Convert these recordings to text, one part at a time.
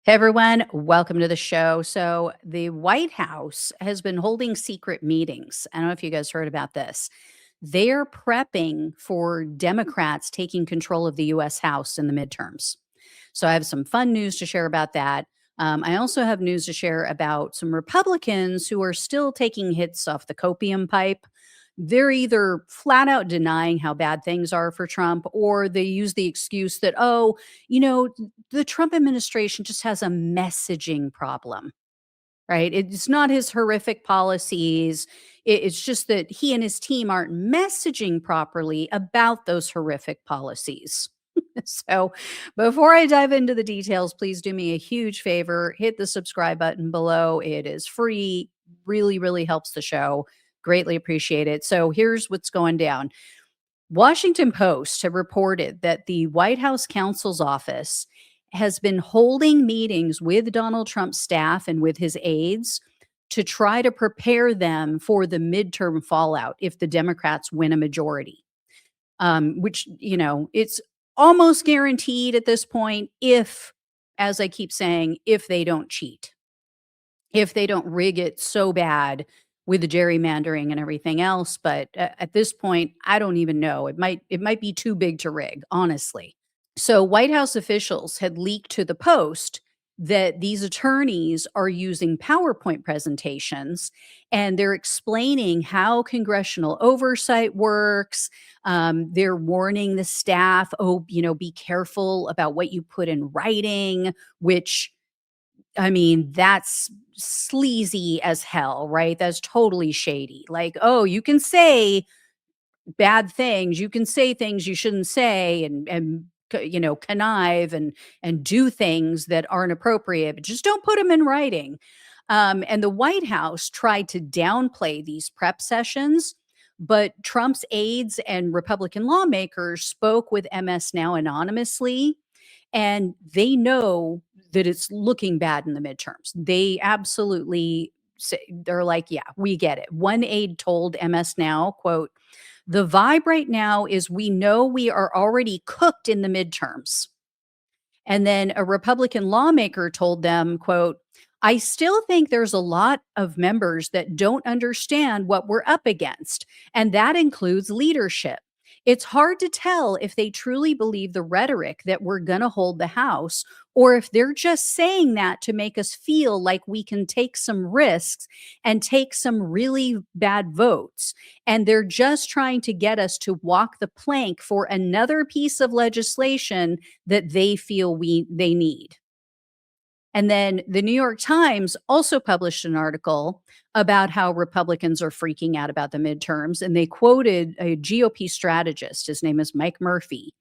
Hey everyone, welcome to the show. So, the White House has been holding secret meetings. I don't know if you guys heard about this. They're prepping for Democrats taking control of the US House in the midterms. So, I have some fun news to share about that. I also have news to share about some Republicans who are still taking hits off the copium pipe. They're either flat out denying how bad things are for Trump, or they use the excuse that, oh, the Trump administration just has a messaging problem, right? It's not his horrific policies. It's just that he and his team aren't messaging properly about those horrific policies. So, before I dive into the details, please do me a huge favor, hit the subscribe button below. It is free, really, really helps the show. Greatly appreciate it. So, here's what's going down. Washington Post have reported that the White House counsel's office has been holding meetings with Donald Trump's staff and with his aides to try to prepare them for the midterm fallout if the Democrats win a majority, which, it's almost guaranteed at this point if, as I keep saying, if they don't cheat, if they don't rig it so bad with the gerrymandering and everything else. But at this point, I don't even know. It might be too big to rig, honestly. So White House officials had leaked to the Post that these attorneys are using PowerPoint presentations and they're explaining how congressional oversight works. They're warning the staff, oh, be careful about what you put in writing, which, I mean, that's sleazy as hell, right? That's totally shady. Like, oh, you can say bad things, you can say things you shouldn't say, and connive and do things that aren't appropriate, but just don't put them in writing. And the White House tried to downplay these prep sessions, but Trump's aides and Republican lawmakers spoke with MS Now anonymously, and they know that it's looking bad in the midterms. They absolutely say, they're like, yeah, we get it. One aide told MS Now, quote, "The vibe right now is we know we are already cooked in the midterms." And then a Republican lawmaker told them, quote, "I still think there's a lot of members that don't understand what we're up against, and that includes leadership. It's hard to tell if they truly believe the rhetoric that we're going to hold the House, or if they're just saying that to make us feel like we can take some risks and take some really bad votes. And they're just trying to get us to walk the plank for another piece of legislation that they feel they need." And then the New York Times also published an article about how Republicans are freaking out about the midterms. And they quoted a GOP strategist. His name is Mike Murphy.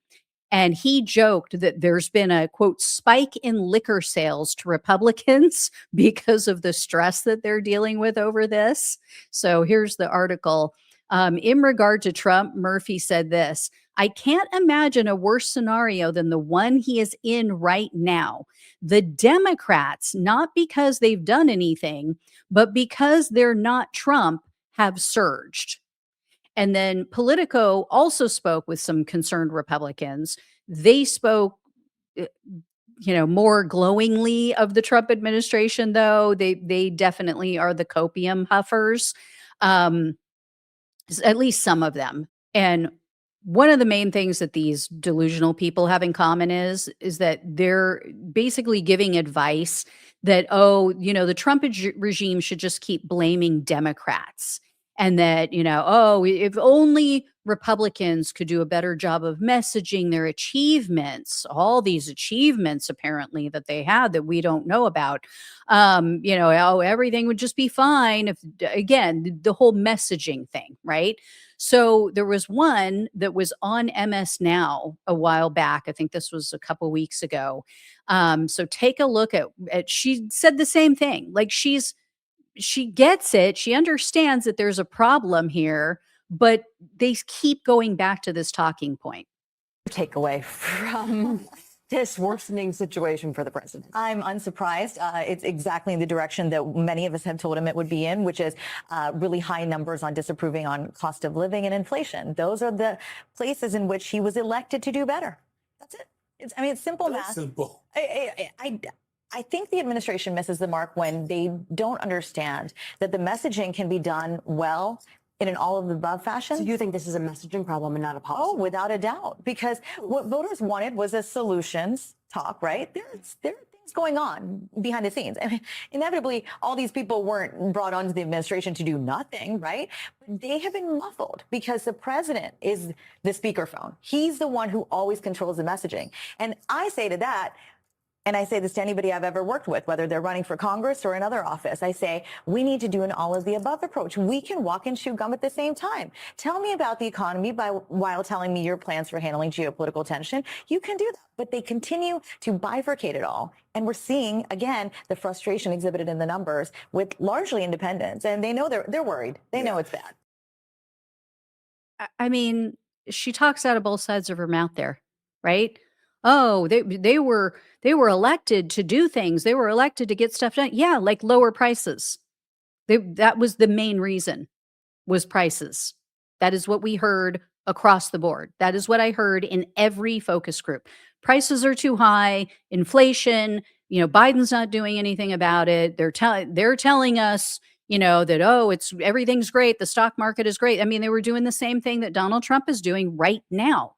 And he joked that there's been a, quote, "spike in liquor sales to Republicans because of the stress that they're dealing with over this." So here's the article. In regard to Trump, Murphy said this: "I can't imagine a worse scenario than the one he is in right now. The Democrats, not because they've done anything, but because they're not Trump, have surged." And then Politico also spoke with some concerned Republicans. They spoke, uh, more glowingly of the Trump administration, though. They definitely are the copium huffers, um, at least some of them. And one of the main things that these delusional people have in common is that they're basically giving advice that, oh, the Trump regime should just keep blaming Democrats, and that, oh, if only Republicans could do a better job of messaging their achievements, all these achievements apparently that they had that we don't know about, oh, everything would just be fine if, again, the whole messaging thing, right? So there was one that was on MS Now a while back. I think this was a couple weeks ago. So take a look at, she said the same thing. Like, she gets it. She understands that there's a problem here, but they keep going back to this talking point. Takeaway from this worsening situation for the president? I'm unsurprised. It's exactly the direction that many of us have told him it would be in, which is really high numbers on disapproving on cost of living and inflation. Those are the places in which he was elected to do better. That's it. It's simple math. Simple. I think the administration misses the mark when they don't understand that the messaging can be done well in an all of the above fashion. So you think this is a messaging problem and not a policy? Oh, without a doubt, because what voters wanted was a solutions talk, right? There are things going on behind the scenes. I mean, inevitably, all these people weren't brought onto the administration to do nothing, right? But they have been muffled because the president is the speakerphone. He's the one who always controls the messaging. And I say to that, and I say this to anybody I've ever worked with, whether they're running for Congress or another office, I say, we need to do an all of the above approach. We can walk and chew gum at the same time. Tell me about the economy while telling me your plans for handling geopolitical tension. You can do that. But they continue to bifurcate it all. And we're seeing, again, the frustration exhibited in the numbers with largely independents. And they know they're worried. They know it's bad. I mean, she talks out of both sides of her mouth there, right? Oh, they were elected to do things. They were elected to get stuff done. Yeah, like lower prices. That was the main reason, was prices. That is what we heard across the board. That is what I heard in every focus group. Prices are too high, inflation, Biden's not doing anything about it. They're telling us, that, oh, everything's great. The stock market is great. I mean, they were doing the same thing that Donald Trump is doing right now.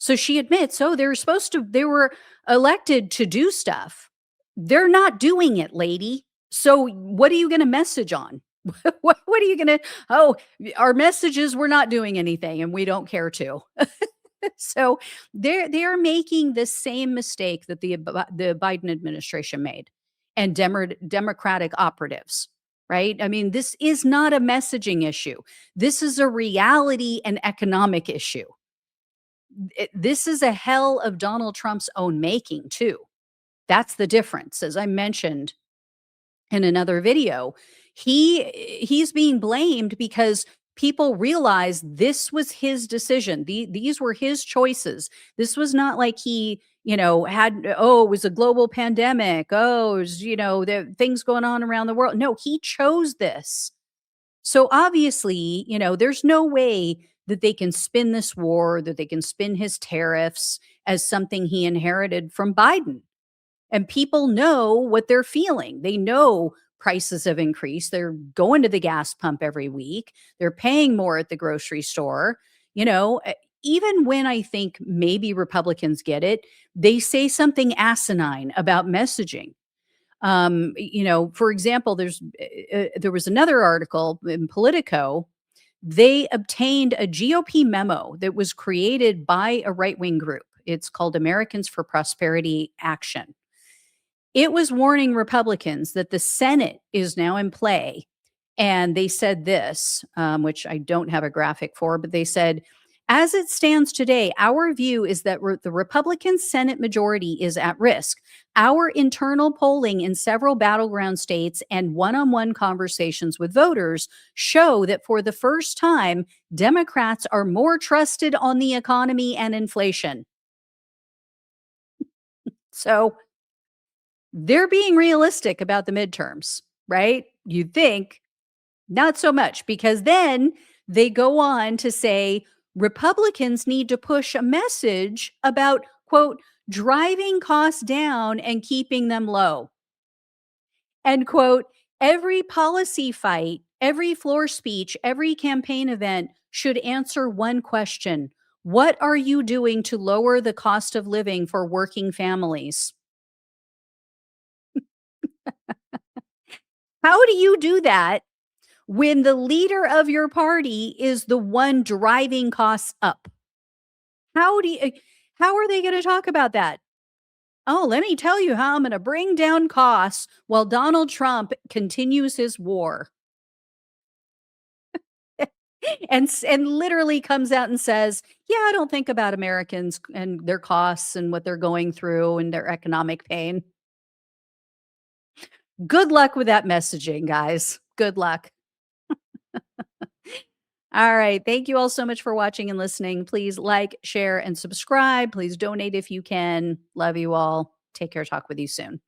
So she admits, oh, they were elected to do stuff. They're not doing it, lady. So what are you going to message on? What are you going to, oh, our messages, we're not doing anything and we don't care to. So they're making the same mistake that the Biden administration made, and Democratic operatives, right? I mean, this is not a messaging issue. This is a reality and economic issue. This is a hell of Donald Trump's own making, too. That's the difference. As I mentioned in another video, he's being blamed because people realize this was his decision. These were his choices. This was not like he, it was a global pandemic. Oh, it was, the things going on around the world. No, he chose this. So obviously, there's no way that they can spin this war, that they can spin his tariffs as something he inherited from Biden. And people know what they're feeling. They know prices have increased. They're going to the gas pump every week. They're paying more at the grocery store. Even when I think maybe Republicans get it, they say something asinine about messaging. For example, there was another article in Politico. They obtained a GOP memo that was created by a right-wing group. It's called Americans for Prosperity Action. It was warning Republicans that the Senate is now in play. And they said this, which I don't have a graphic for, but they said, as it stands today, our view is that the Republican Senate majority is at risk. Our internal polling in several battleground states and one-on-one conversations with voters show that for the first time, Democrats are more trusted on the economy and inflation. So they're being realistic about the midterms, right? You'd think not so much, because then they go on to say Republicans need to push a message about, quote, driving costs down and keeping them low. And, quote, every policy fight, every floor speech, every campaign event should answer one question. What are you doing to lower the cost of living for working families? How do you do that when the leader of your party is the one driving costs up? How are they going to talk about that? Oh, let me tell you how I'm going to bring down costs while Donald Trump continues his war. and literally comes out and says, yeah, I don't think about Americans and their costs and what they're going through and their economic pain. Good luck with that messaging, guys. Good luck. All right. Thank you all so much for watching and listening. Please like, share, and subscribe. Please donate if you can. Love you all. Take care. Talk with you soon.